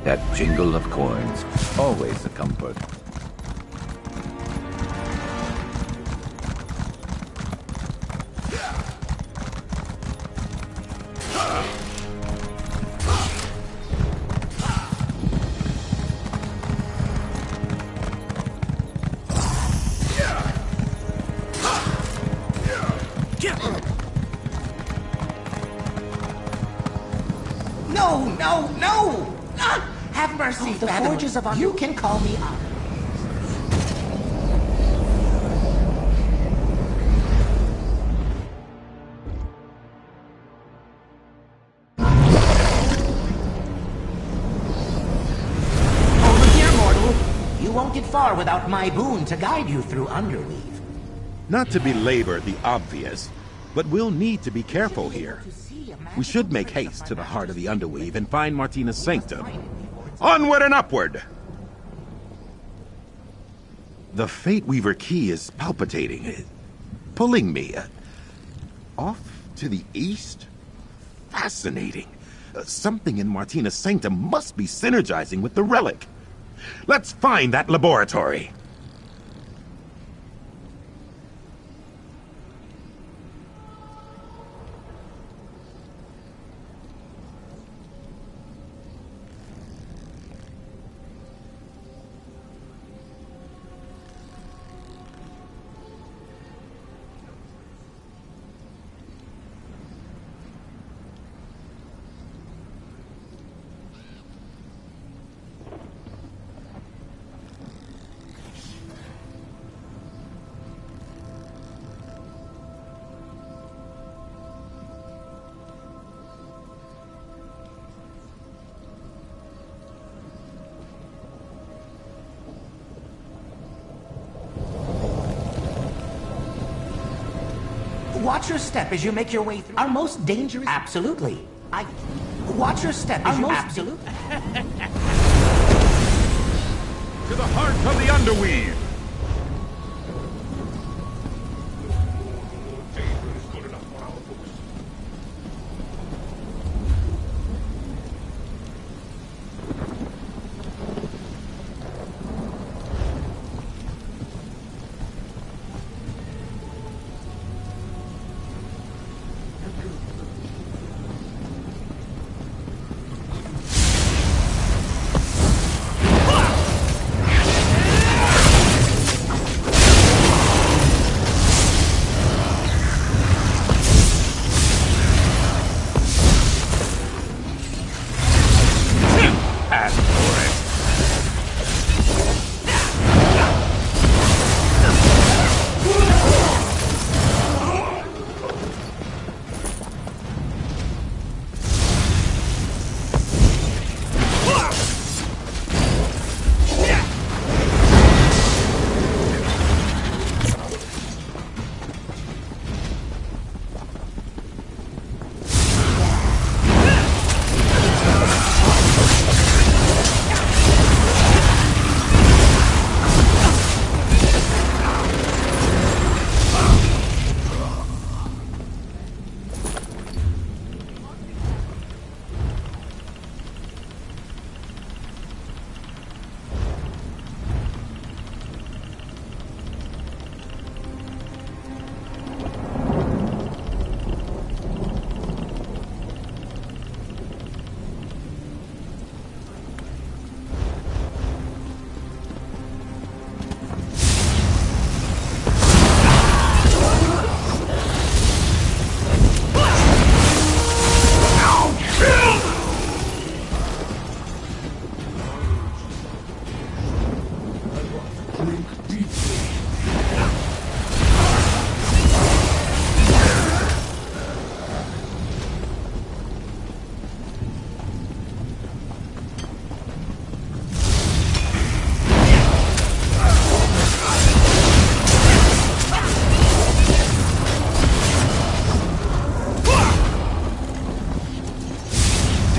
That jingle of coins, always a comfort. No, no, no! Have mercy, The Fathom. forges of You can call me up. Over here, mortal. You won't get far without my boon to guide you through Underweave. Not to belabor the obvious, but we'll need to be careful here. We should make haste to the heart of the Underweave and find Martina's sanctum. Onward and upward! The Fate Weaver key is palpitating, pulling me. Off to the east? Fascinating. Something in Martina's sanctum must be synergizing with the relic. Let's find that laboratory. Watch your step as you make your way through. Our most dangerous... Absolutely. Watch your step as you... Absolutely. To the heart of the Underweave!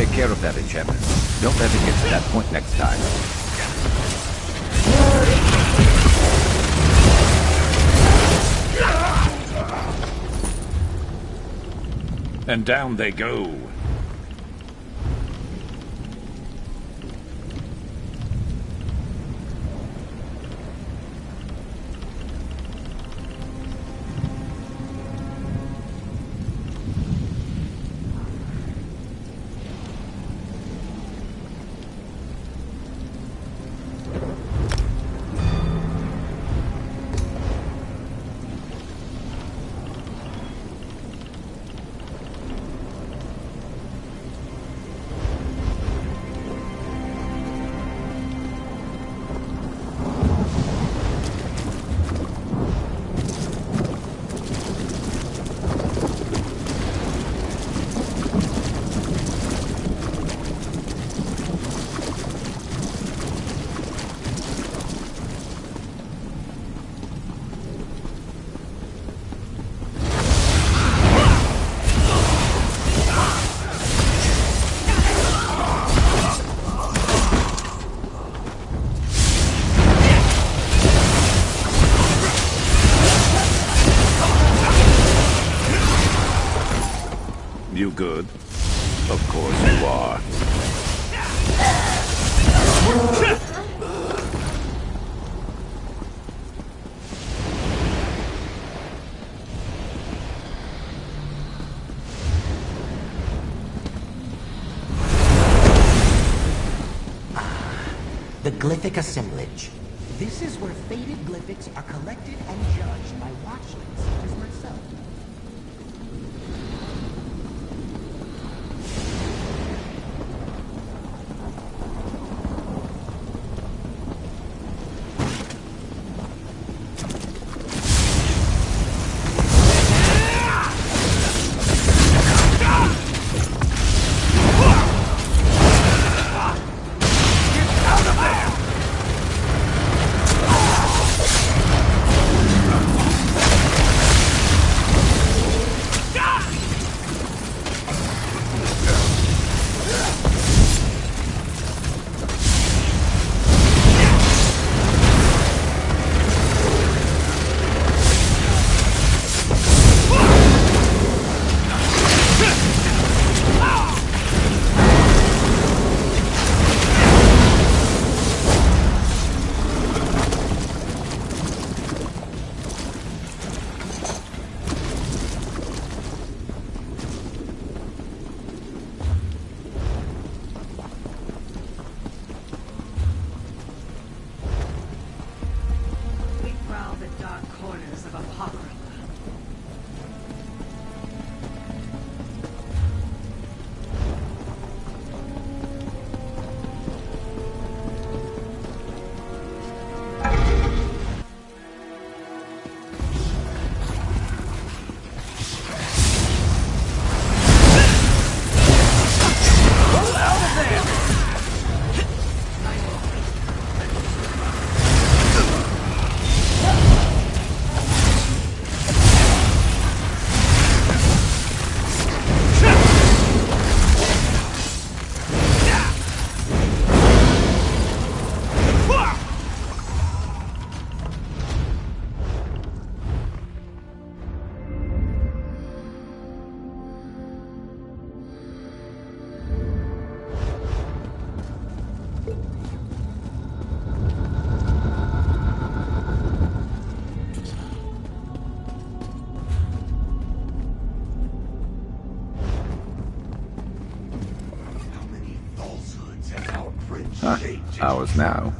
Take care of that enchantment. Don't let it get to that point next time. And down they go. Of course you are. The glyphic assemblage. This is where faded glyphics are collected and judged by watchlings such as myself. Ours now.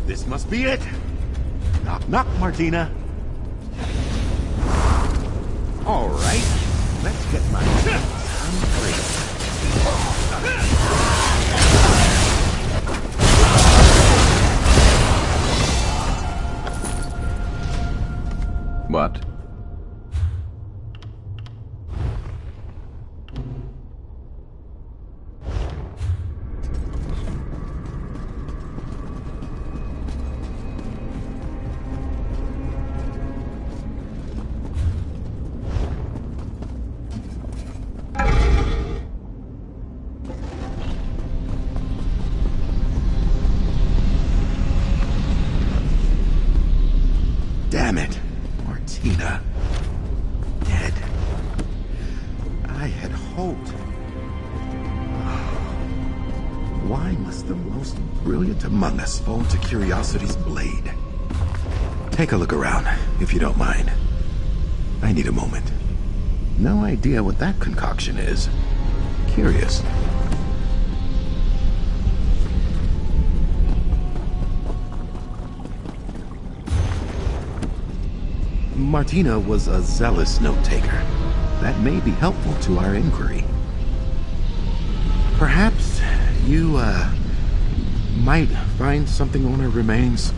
This must be it. Knock, knock, Martina. All right, let's get my What? Damn it, Martina. Dead. I had hoped. Why must the most brilliant among us fall to curiosity's blade? Take a look around, if you don't mind. I need a moment. No idea what that concoction is. Curious. Martina was a zealous note-taker. That may be helpful to our inquiry. Perhaps you, might find something on her remains.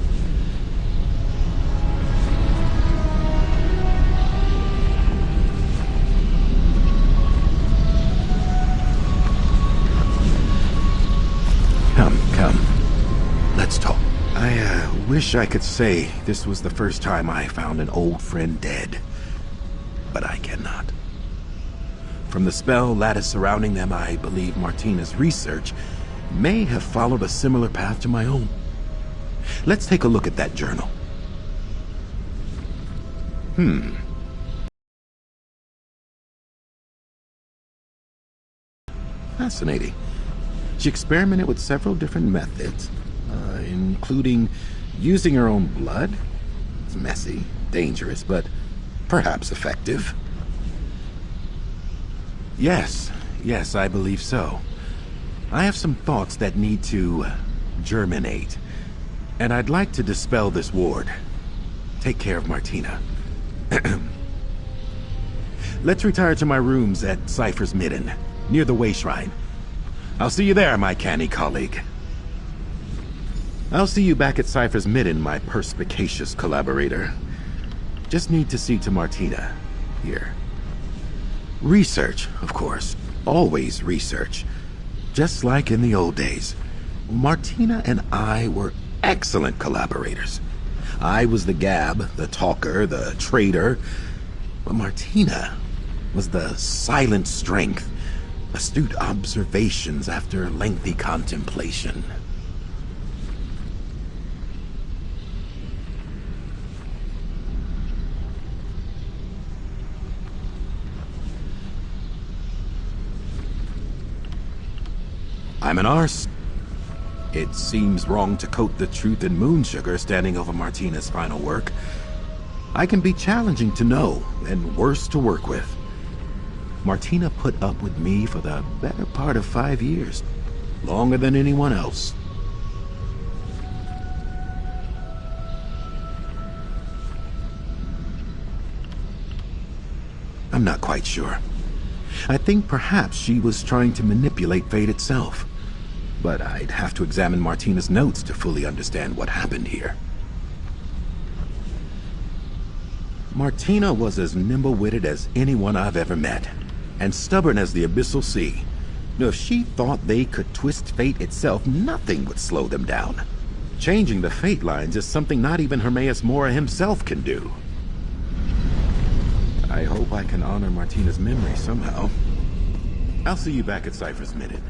Come. Let's talk. I wish I could say this was the first time I found an old friend dead, but I cannot. From the spell lattice surrounding them, I believe Martina's research may have followed a similar path to my own. Let's take a look at that journal. Fascinating. She experimented with several different methods, including using her own blood. It's messy, dangerous, but perhaps effective. Yes, I believe so. I have some thoughts that need to germinate. And I'd like to dispel this ward. Take care of Martina. Let's retire to my rooms at Cypher's Midden, near the Way Shrine. I'll see you there, my canny colleague. I'll see you back at Cypher's Midden, my perspicacious collaborator. Just need to see to Martina, here. Research, of course. Always research. Just like in the old days. Martina and I were excellent collaborators. I was the gab, the talker, the trader. But Martina was the silent strength, astute observations after lengthy contemplation. I'm an arse. It seems wrong to coat the truth in moon sugar standing over Martina's final work. I can be challenging to know and worse to work with. Martina put up with me for the better part of 5 years. Longer than anyone else. I'm not quite sure. I think perhaps she was trying to manipulate fate itself. But I'd have to examine Martina's notes to fully understand what happened here. Martina was as nimble-witted as anyone I've ever met, and stubborn as the abyssal sea. Now, if she thought they could twist fate itself, nothing would slow them down. Changing the fate lines is something not even Hermaeus Mora himself can do. I hope I can honor Martina's memory somehow. I'll see you back at Cypher's Midden.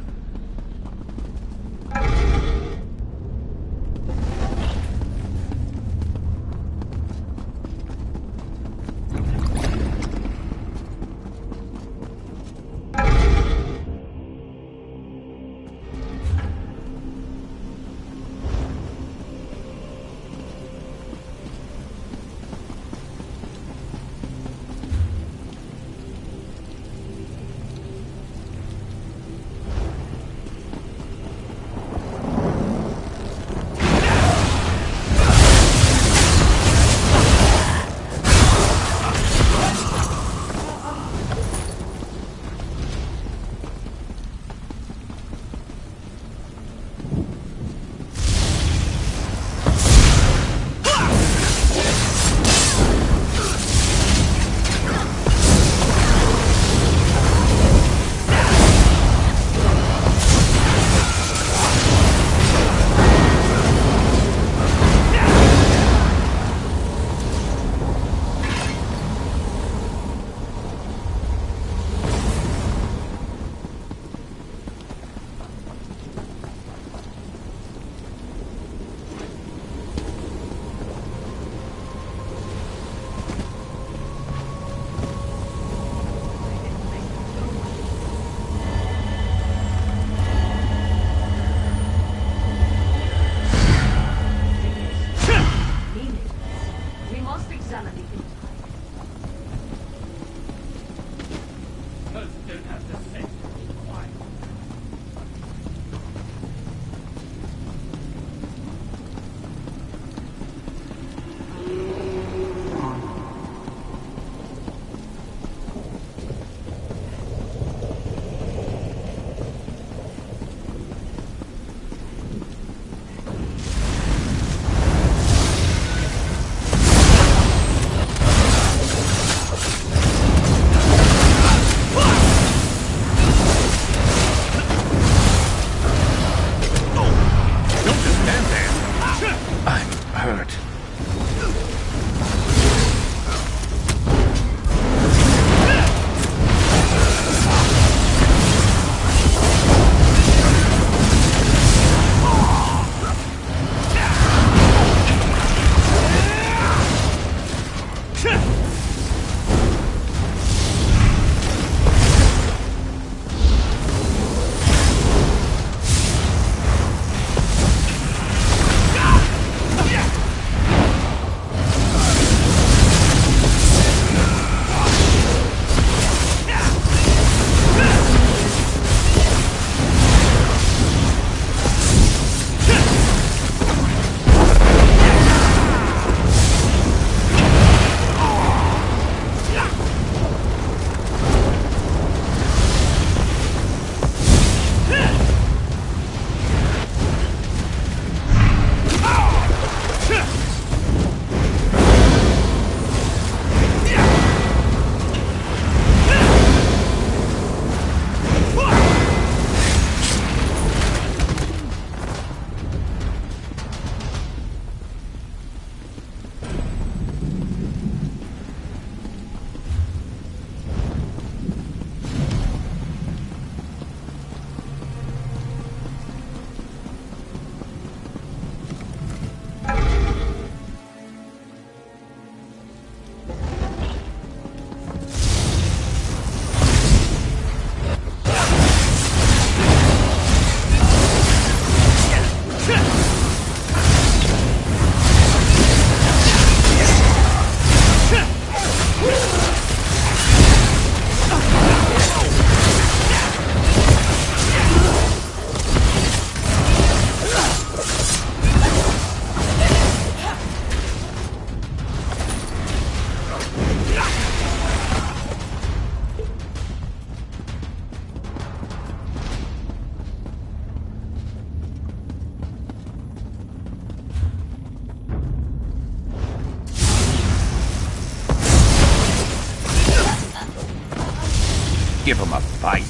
Give him a fight.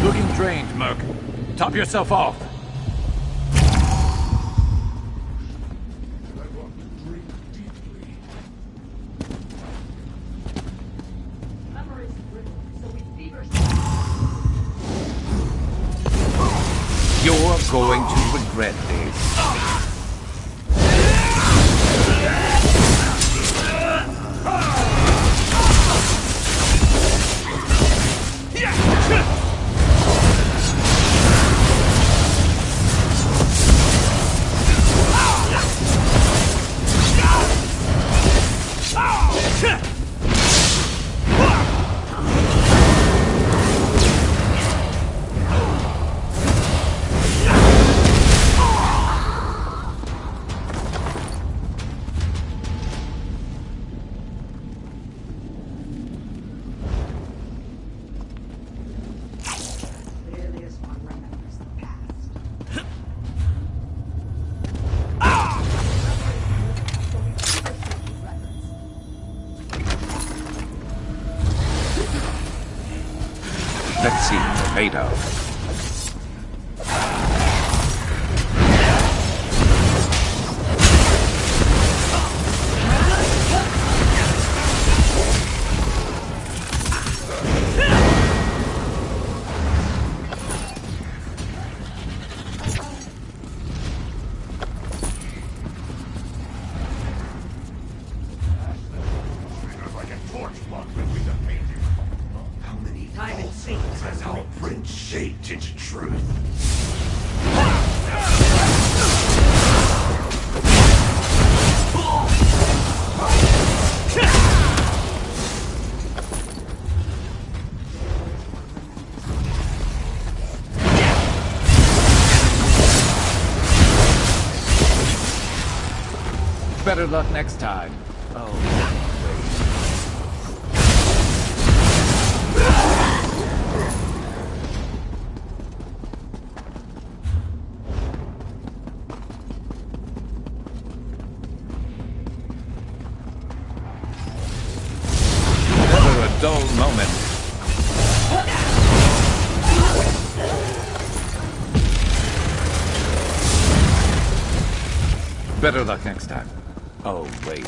Looking drained, Merc. Top yourself off. You're going to regret this. Let's see what they're made of. That's how a print shaped into truth. Better luck next time. Oh, never a dull moment. Better luck next time. Oh, wait.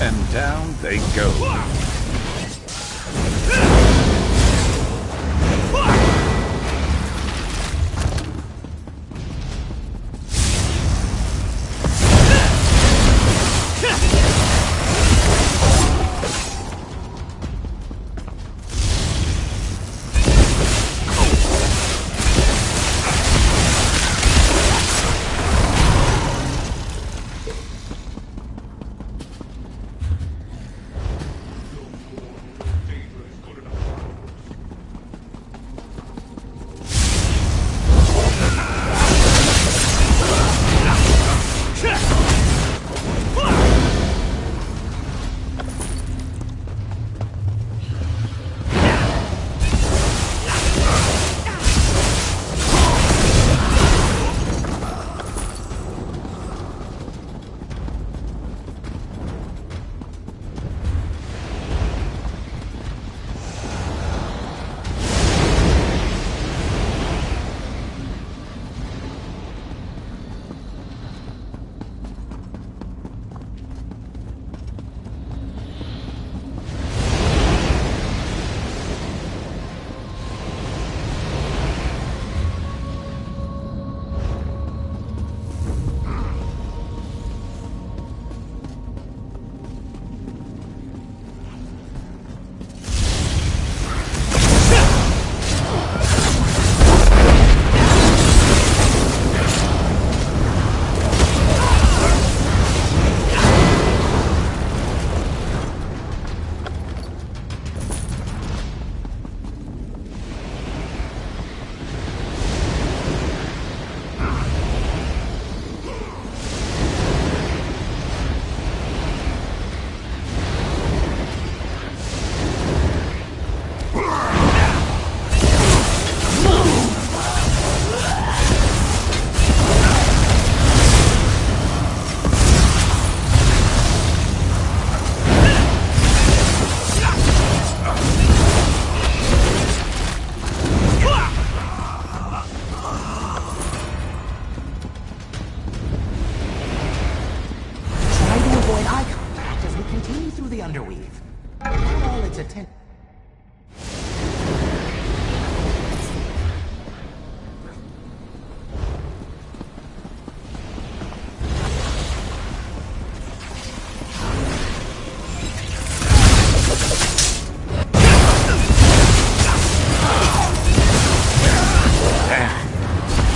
And down they go.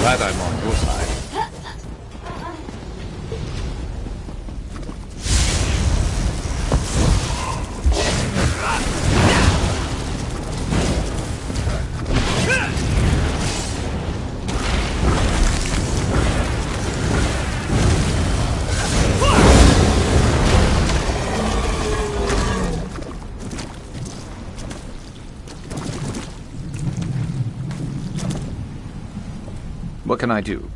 Glad I'm on your side. What can I do?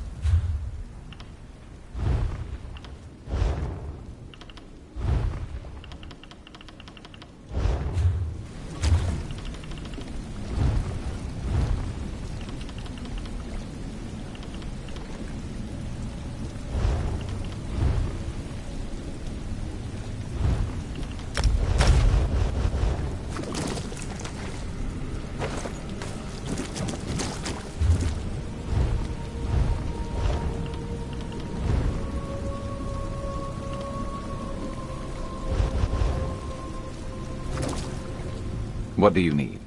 What do you need?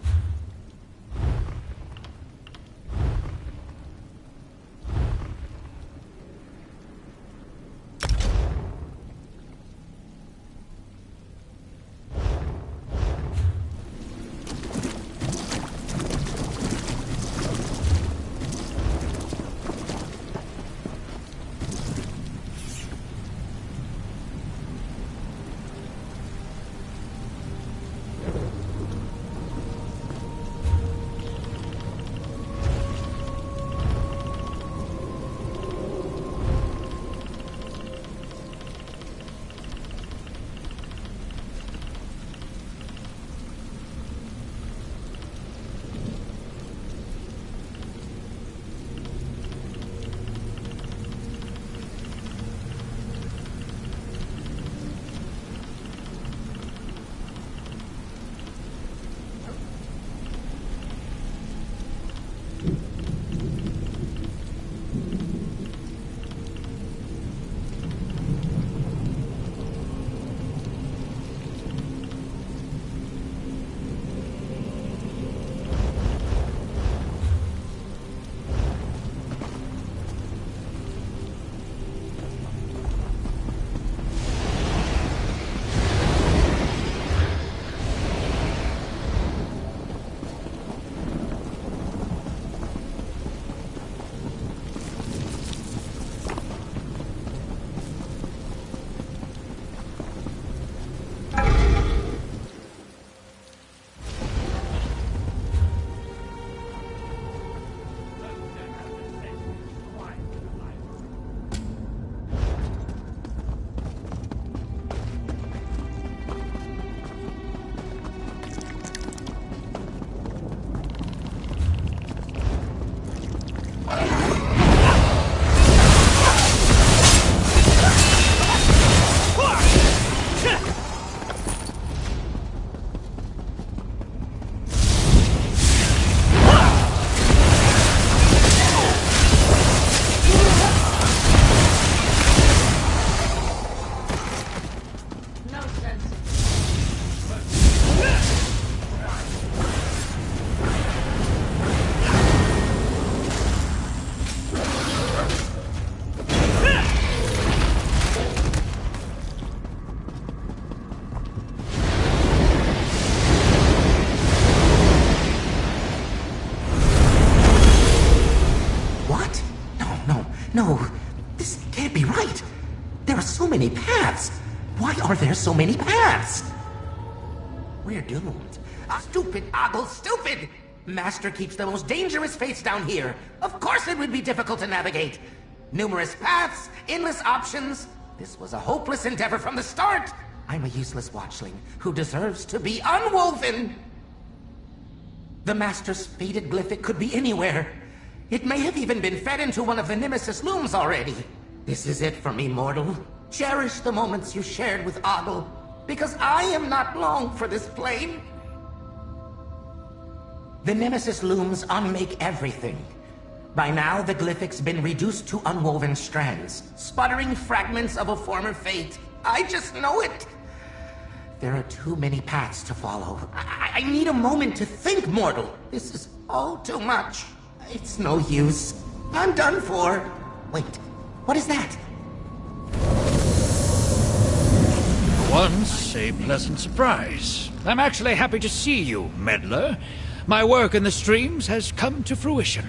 are there so many paths? We're doomed. Stupid, Ogle, stupid! Master keeps the most dangerous fates down here. Of course it would be difficult to navigate. Numerous paths, endless options. This was a hopeless endeavor from the start. I'm a useless watchling who deserves to be unwoven. The Master's fated glyphic could be anywhere. It may have even been fed into one of the Nemesis looms already. This is it for me, mortal. Cherish the moments you shared with Ogle, because I am not long for this plane. The Nemesis looms unmake everything. By now, the glyphic's been reduced to unwoven strands, sputtering fragments of a former fate. I just know it. There are too many paths to follow. I need a moment to think, mortal. This is all too much. It's no use. I'm done for. Wait, what is that? Once a pleasant surprise. I'm actually happy to see you, meddler. My work in the streams has come to fruition.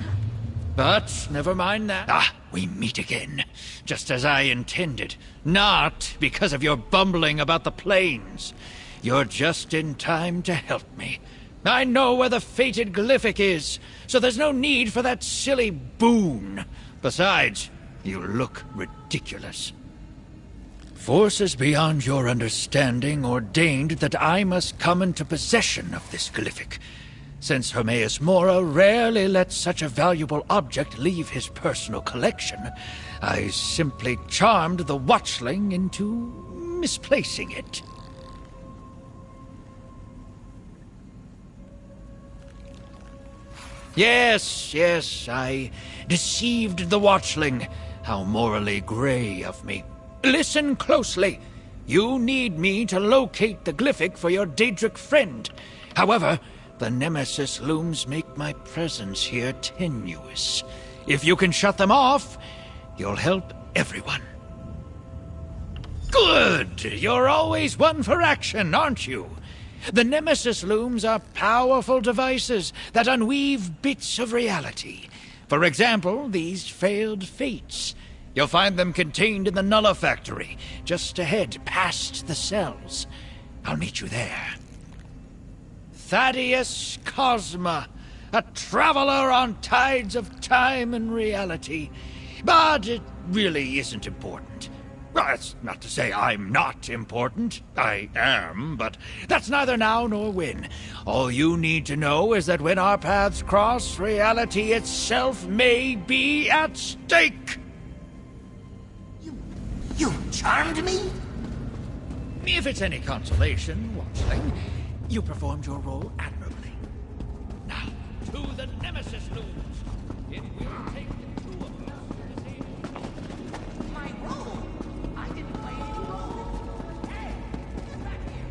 But never mind that. Ah, we meet again, just as I intended. Not because of your bumbling about the plains. You're just in time to help me. I know where the fated glyphic is, so there's no need for that silly boon. Besides, you look ridiculous. Forces beyond your understanding ordained that I must come into possession of this glyphic. Since Hermaeus Mora rarely lets such a valuable object leave his personal collection, I simply charmed the watchling into misplacing it. Yes, I deceived the watchling. How morally gray of me. Listen closely. You need me to locate the glyphic for your Daedric friend. However, the Nemesis looms make my presence here tenuous. If you can shut them off, you'll help everyone. Good! You're always one for action, aren't you? The Nemesis looms are powerful devices that unweave bits of reality. For example, these failed fates. You'll find them contained in the Nulla Factory, just ahead, past the cells. I'll meet you there. Thaddeus Cosma, a traveler on tides of time and reality. But it really isn't important. Well, that's not to say I'm not important. I am, but that's neither now nor when. All you need to know is that when our paths cross, reality itself may be at stake. You charmed me? If it's any consolation, watchling, you performed your role admirably. Now, to the Nemesis looms. It will take the two of us to the same... My role? I didn't play any role. Hey, get back here.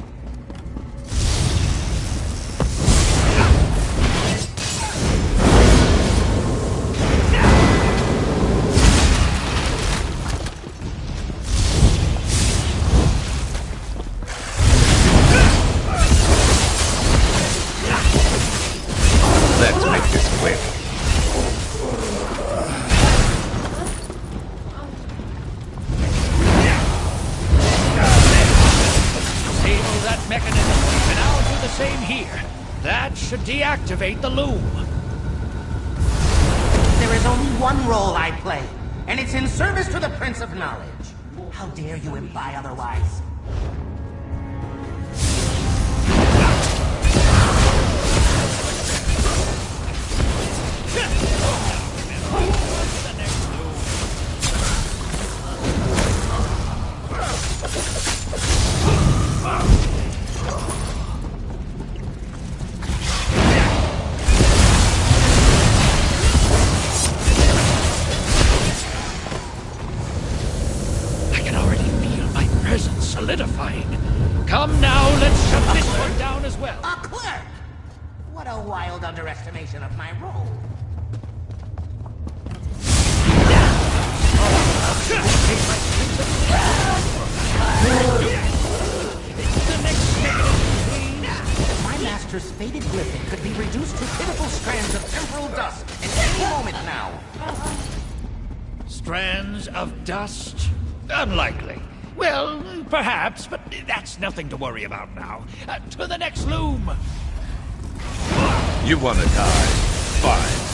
Let's make this quick. Disable that mechanism, and I'll do the same here. That should deactivate the loom. There is only one role I play, and it's in service to the Prince of Knowledge. How dare you imply otherwise? I can already feel my presence solidifying. Come now, let's shut this one down as well. A clerk! What a wild underestimation of my role. My master's fated glyphic could be reduced to pitiful strands of temporal dust at any moment now. Strands of dust? Unlikely. Well, perhaps, but That's nothing to worry about now. To the next loom! You want to die? Fine.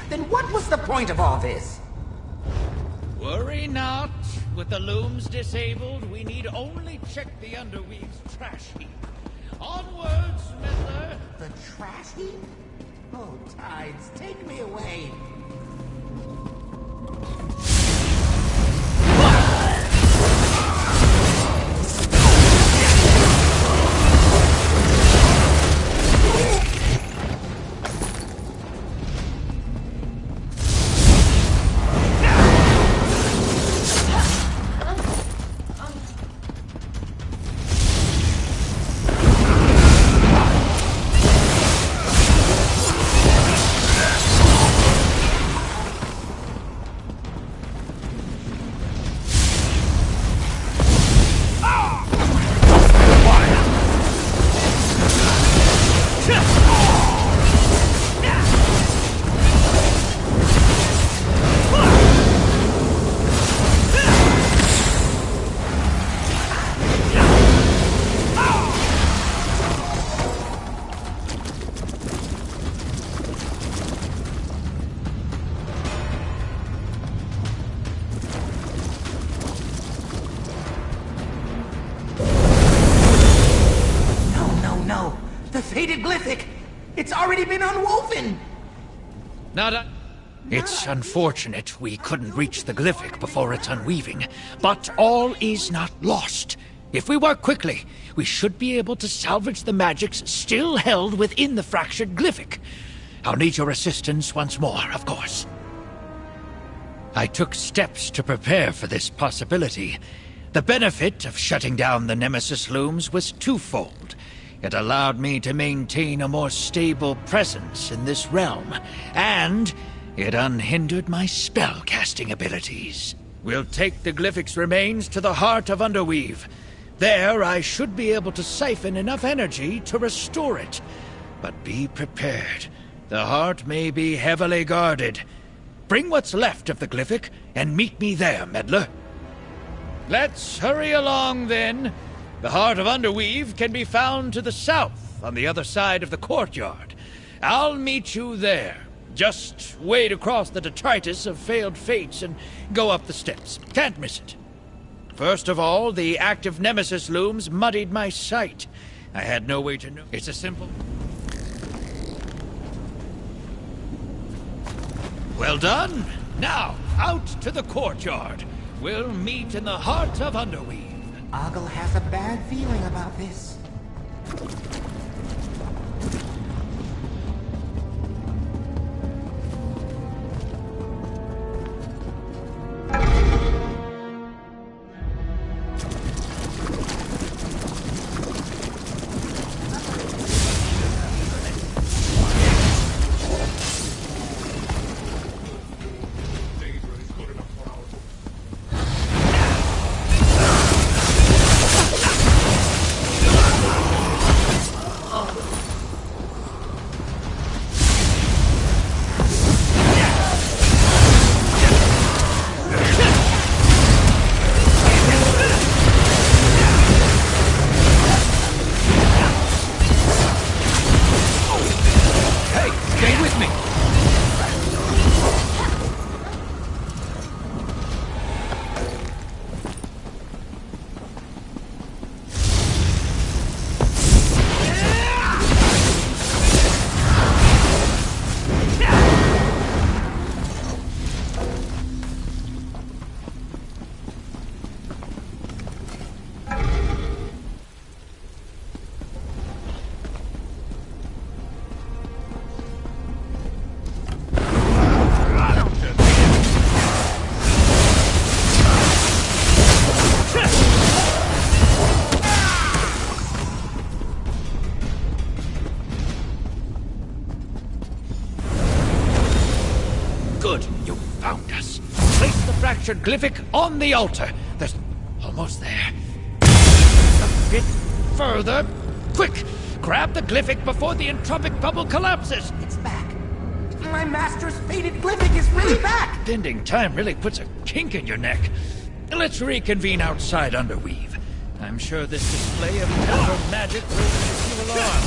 Then what was the point of all this? Worry not. With the looms disabled, we need only check the Underweave's trash heap. Onwards, Meddler! The trash heap? Oh, Tides, take me away. The faded glyphic! It's already been unwoven! It's unfortunate we couldn't reach the glyphic before its unweaving, but all is not lost. If we work quickly, we should be able to salvage the magics still held within the fractured glyphic. I'll need your assistance once more, of course. I took steps to prepare for this possibility. The benefit of shutting down the Nemesis looms was twofold. It allowed me to maintain a more stable presence in this realm, and it unhindered my spell-casting abilities. We'll take the glyphic's remains to the heart of Underweave. There, I should be able to siphon enough energy to restore it. But be prepared. The heart may be heavily guarded. Bring what's left of the glyphic, and meet me there, Meddler. Let's hurry along, then. The heart of Underweave can be found to the south, on the other side of the courtyard. I'll meet you there. Just wade across the detritus of failed fates and go up the steps. Can't miss it. First of all, the active Nemesis looms muddied my sight. I had no way to know. It's a simple... Well done. Now, out to the courtyard. We'll meet in the heart of Underweave. Ogle has a bad feeling about this. found us. Place the fractured glyphic on the altar. There's almost there. A bit further. Quick! Grab the glyphic before the entropic bubble collapses. It's back. My master's faded glyphic is really back. Bending time really puts a kink in your neck. Let's reconvene outside Underweave. I'm sure this display of teleport magic will raise you alarm.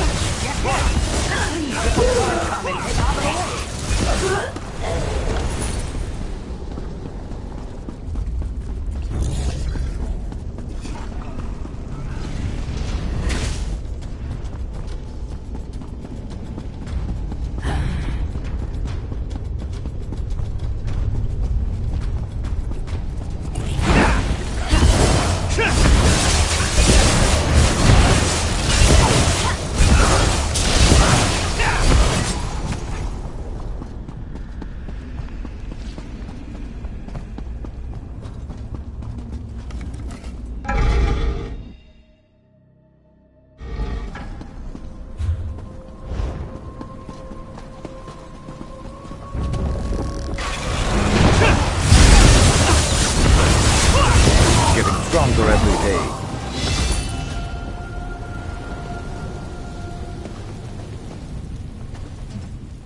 Stronger every day.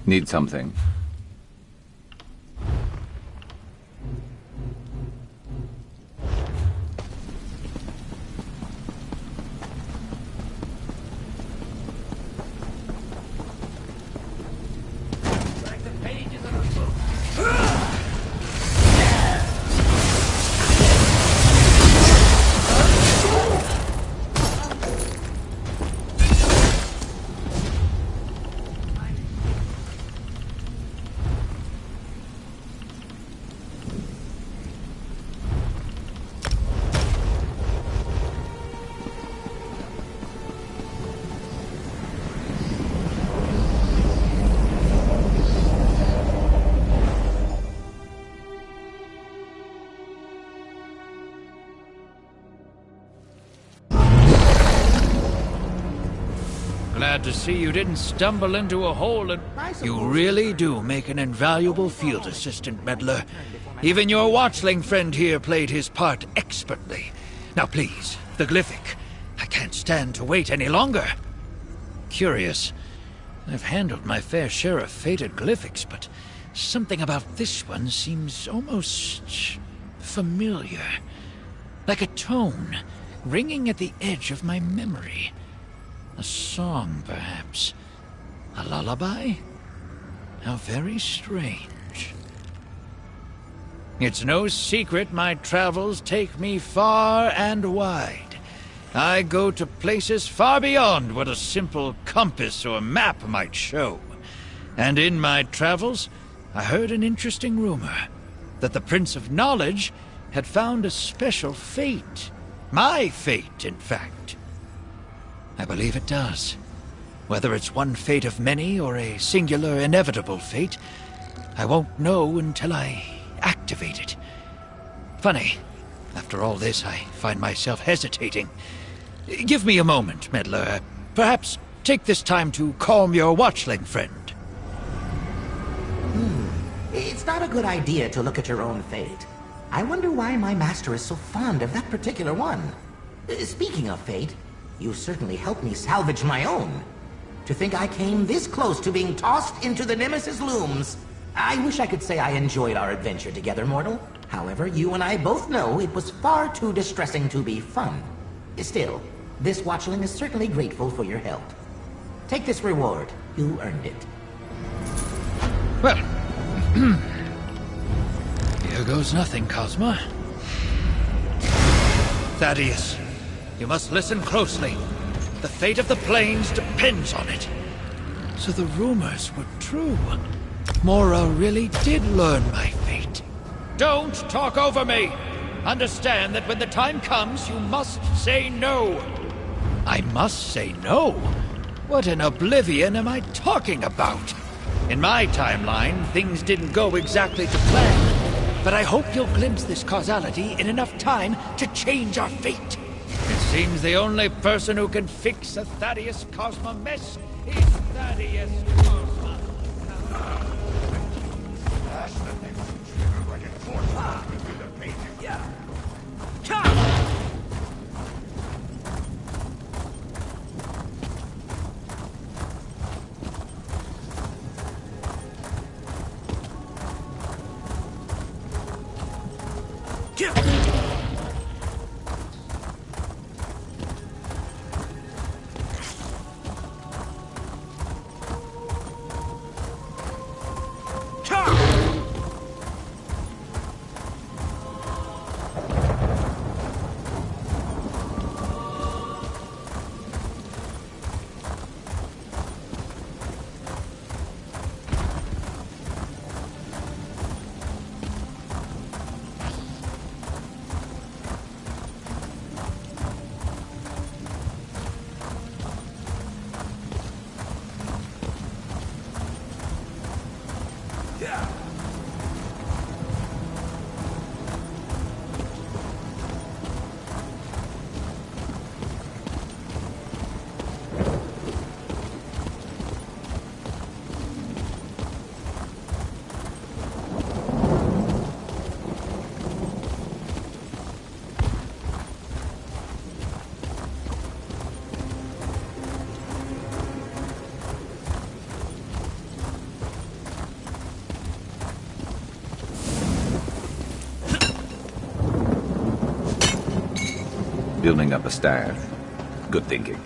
Need something? Glad to see you didn't stumble into a hole and... You really do make an invaluable field assistant, Meddler. Even your watchling friend here played his part expertly. Now please, the glyphic. I can't stand to wait any longer. Curious. I've handled my fair share of fated glyphics, but something about this one seems almost familiar. Like a tone ringing at the edge of my memory. A song, perhaps. A lullaby? How very strange. It's no secret my travels take me far and wide. I go to places far beyond what a simple compass or map might show. And in my travels, I heard an interesting rumor that the Prince of Knowledge had found a special fate. My fate, in fact. I believe it does. Whether it's one fate of many or a singular inevitable fate, I won't know until I activate it. Funny, after all this I find myself hesitating. Give me a moment, Meddler. Perhaps take this time to calm your watchling friend. It's not a good idea to look at your own fate. I wonder why my master is so fond of that particular one. Speaking of fate, you certainly helped me salvage my own. To think I came this close to being tossed into the Nemesis looms. I wish I could say I enjoyed our adventure together, mortal. However, you and I both know it was far too distressing to be fun. Still, this watchling is certainly grateful for your help. Take this reward. You earned it. Well, here goes nothing, Cosma. Thaddeus, you must listen closely. The fate of the plains depends on it. So the rumors were true. Mora really did learn my fate. Don't talk over me! Understand that when the time comes, you must say no. I must say no? What in oblivion am I talking about? In my timeline, things didn't go exactly to plan. But I hope you'll glimpse this causality in enough time to change our fate. It seems the only person who can fix a Thaddeus Cosma mess is Thaddeus Cosma. Slash the next trigger like a torch through the painting. Yeah. Building up a staff. Good thinking.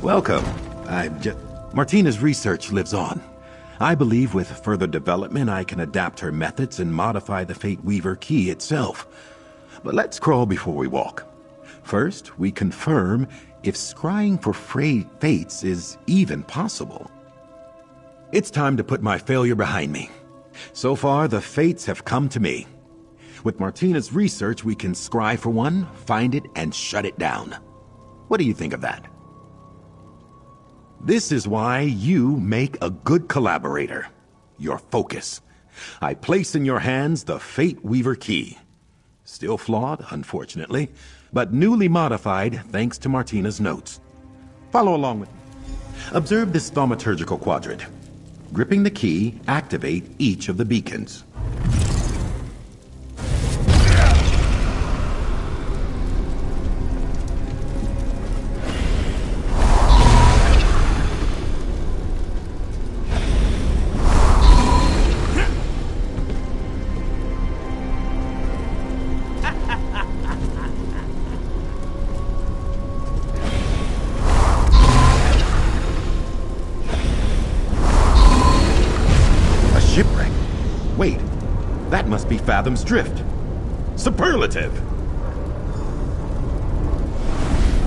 Welcome. Martina's research lives on. I believe with further development I can adapt her methods and modify the Fate Weaver key itself. But let's crawl before we walk. First, we confirm if scrying for fates is even possible. It's time to put my failure behind me. So far, the fates have come to me. With Martina's research, we can scry for one, find it, and shut it down. What do you think of that? This is why you make a good collaborator. Your focus. I place in your hands the Fate Weaver key. Still flawed, unfortunately, but newly modified thanks to Martina's notes. Follow along with me. Observe this thaumaturgical quadrant. Gripping the key, activate each of the beacons. Shipwreck? Wait, that must be Fathom's Drift. Superlative!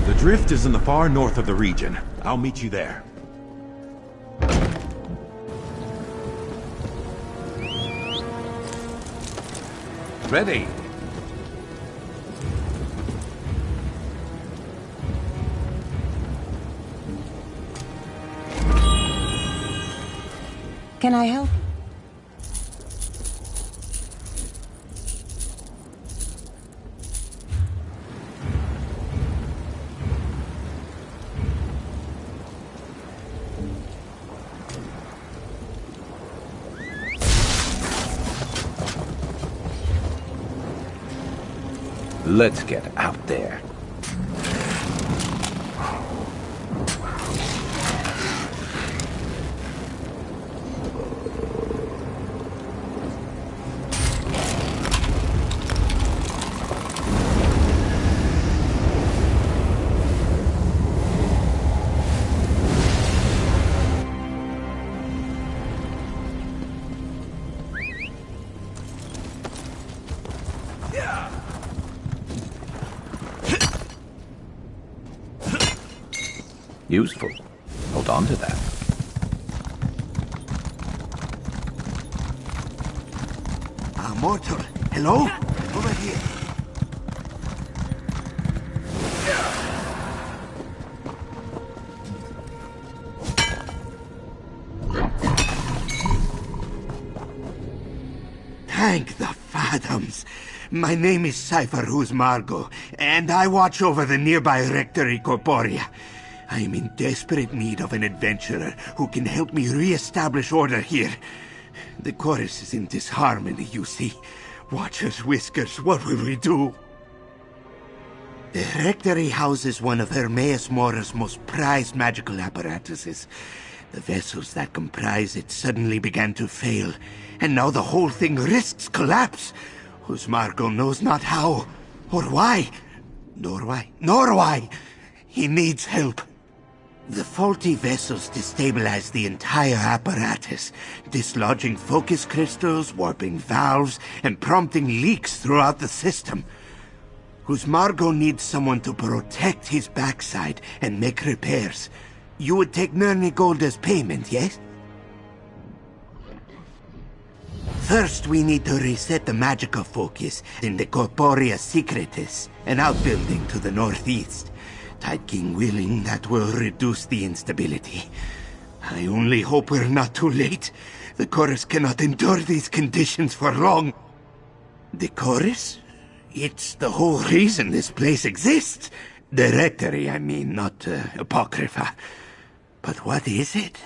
The drift is in the far north of the region. I'll meet you there. Ready. Can I help? Let's get out there. Useful. Hold on to that. Mortal, hello? Over here. Thank the Phantoms. My name is Cypher Margo, and I watch over the nearby Rectory Corporea. I am in desperate need of an adventurer who can help me re-establish order here. The chorus is in disharmony, you see. Watchers, Whiskers, what will we do? The Rectory houses one of Hermaeus Mora's most prized magical apparatuses. The vessels that comprise it suddenly began to fail, and now the whole thing risks collapse. Margo knows not how, or why, nor why. He needs help. The faulty vessels destabilize the entire apparatus, dislodging focus crystals, warping valves, and prompting leaks throughout the system. Margo needs someone to protect his backside and make repairs. You would take Nurni gold as payment, yes? First, we need to reset the magical focus in the Corporea Secretis, an outbuilding to the northeast. Tide King willing, that will reduce the instability. I only hope we're not too late. The Chorus cannot endure these conditions for long. The Chorus? It's the whole reason this place exists. The Rectory, I mean, not Apocrypha. But what is it?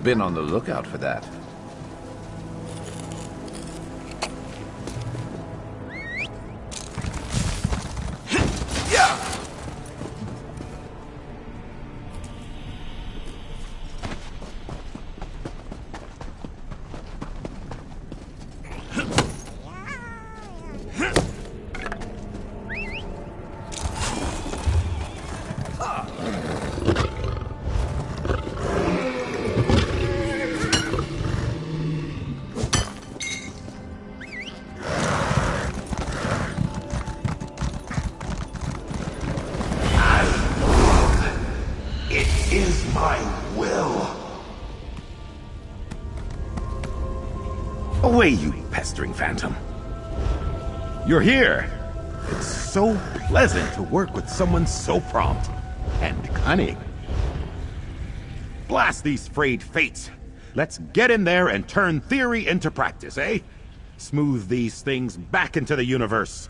Been on the lookout for that. Away, you pestering phantom. You're here. It's so pleasant to work with someone so prompt and cunning. Blast these frayed fates. Let's get in there and turn theory into practice, eh? Smooth these things back into the universe.